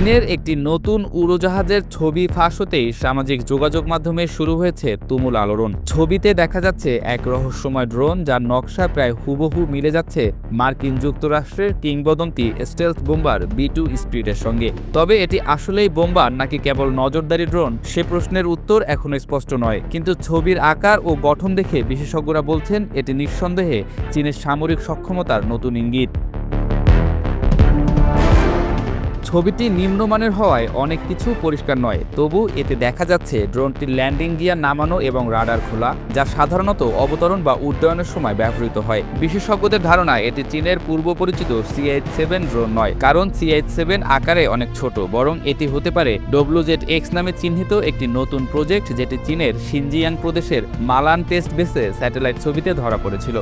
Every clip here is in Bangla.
চীনের একটি নতুন উড়োজাহাজের ছবি ফাঁস হতেই সামাজিক যোগাযোগ মাধ্যমে শুরু হয়েছে তুমুল আলোড়ন। ছবিতে দেখা যাচ্ছে এক রহস্যময় ড্রোন যার নকশা প্রায় হুবহু মিলে যাচ্ছে মার্কিন যুক্তরাষ্ট্রের কিংবদন্তি স্টেলথ বোম্বার B2 স্পিরিটের সঙ্গে। তবে এটি আসলেই বোম্বার নাকি কেবল নজরদারি ড্রোন, সে প্রশ্নের উত্তর এখনো স্পষ্ট নয়। কিন্তু ছবির আকার ও গঠন দেখে বিশেষজ্ঞরা বলছেন এটি নিঃসন্দেহে চীনের সামরিক সক্ষমতার নতুন ইঙ্গিত। ছবিটি নিম্নমানের হওয়ায় অনেক কিছু পরিষ্কার নয়, তবু এতে দেখা যাচ্ছে ড্রোনটির ল্যান্ডিং গিয়ার নামানো এবং রাডার খোলা, যা সাধারণত অবতরণ বা উড্ডয়নের সময় ব্যবহৃত হয়। বিশেষজ্ঞদের ধারণা এটি চীনের পূর্ব পরিচিত CH-7 ড্রোন নয়, কারণ CH-7 আকারে অনেক ছোট, বরং এটি হতে পারে WZ-X নামে চিহ্নিত একটি নতুন প্রজেক্ট, যেটি চীনের শিনজিয়াং প্রদেশের মালান টেস্ট বেসে স্যাটেলাইট ছবিতে ধরা পড়েছিল।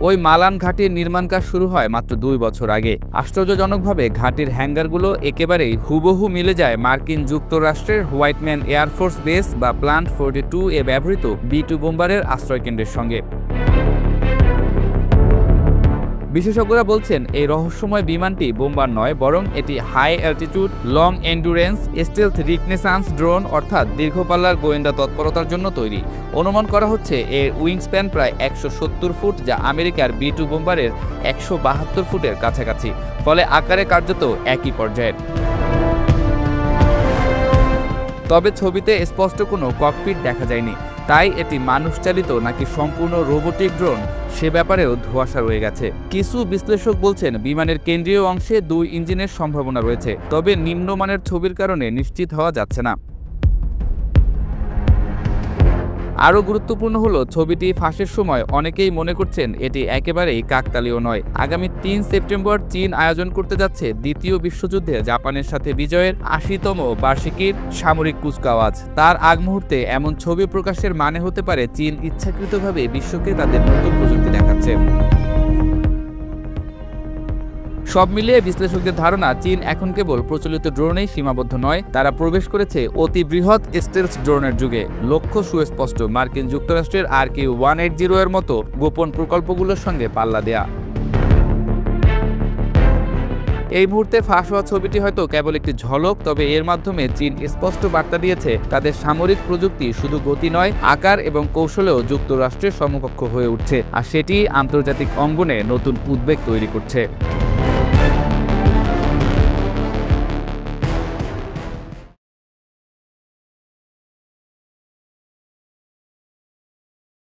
ওই মালান ঘাঁটির নির্মাণ কাজ শুরু হয় মাত্র 2 বছর আগে। আশ্চর্যজনকভাবে ঘাঁটির হ্যাঙ্গারগুলো একেবারেই হুবহু মিলে যায় মার্কিন যুক্তরাষ্ট্রের হোয়াইটম্যান এয়ারফোর্স বেস বা প্ল্যান্ট 42 এ ব্যবহৃত B2 বোম্বারের আশ্রয়কেন্দ্রের সঙ্গে। বিশেষজ্ঞরা বলছেন এই রহস্যময় বিমানটি বোম্বার নয়, বরং এটি high altitude long endurance stealth reconnaissance drone, অর্থাৎ দীর্ঘপাল্লার গোয়েন্দা তৎপরতার জন্য তৈরি। অনুমান করা হচ্ছে এর উইংস্প্যান প্রায় 170 ফুট, যা আমেরিকার B2 বোম্বারের 172 ফুটের কাছাকাছি, ফলে আকারে কার্যত একই পর্যায়ের। তবে ছবিতে স্পষ্ট কোনো ককপিট দেখা যায়নি, তাই এটি মানুষচালিত নাকি সম্পূর্ণ রোবোটিক ড্রোন সে ব্যাপারেও ধোঁয়াশা রয়ে গেছে। কিছু বিশ্লেষক বলছেন বিমানের কেন্দ্রীয় অংশে 2 ইঞ্জিনের সম্ভাবনা রয়েছে, তবে নিম্নমানের ছবির কারণে নিশ্চিত হওয়া যাচ্ছে না। আরও গুরুত্বপূর্ণ হলো ছবিটি ফাঁসের সময় অনেকেই মনে করছেন এটি একেবারেই কাকতালীয় নয়। আগামী 3 সেপ্টেম্বর চীন আয়োজন করতে যাচ্ছে দ্বিতীয় বিশ্বযুদ্ধে জাপানের সাথে বিজয়ের 80তম বার্ষিকীর সামরিক কুচকাওয়াজ। তার আগ মুহূর্তে এমন ছবি প্রকাশের মানে হতে পারে চীন ইচ্ছাকৃতভাবে বিশ্বকে তাদের নতুন প্রযুক্তি দেখাচ্ছে। সব মিলিয়ে বিশ্লেষকদের ধারণা চীন এখন কেবল প্রচলিত ড্রোনেই সীমাবদ্ধ নয়, তারা প্রবেশ করেছে অতি বৃহৎ স্টেলথ ড্রোনের যুগে। লক্ষ্য সুস্পষ্ট, মার্কিন যুক্তরাষ্ট্রের RQ-180 এর মতো গোপন প্রকল্পগুলোর সঙ্গে পাল্লা দেয়া। এই মুহূর্তে ফাঁস হওয়া ছবিটি হয়তো কেবল একটি ঝলক, তবে এর মাধ্যমে চীন স্পষ্ট বার্তা দিয়েছে তাদের সামরিক প্রযুক্তি শুধু গতি নয়, আকার এবং কৌশলেও যুক্তরাষ্ট্রের সমকক্ষ হয়ে উঠছে, আর সেটি আন্তর্জাতিক অঙ্গনে নতুন উদ্বেগ তৈরি করছে।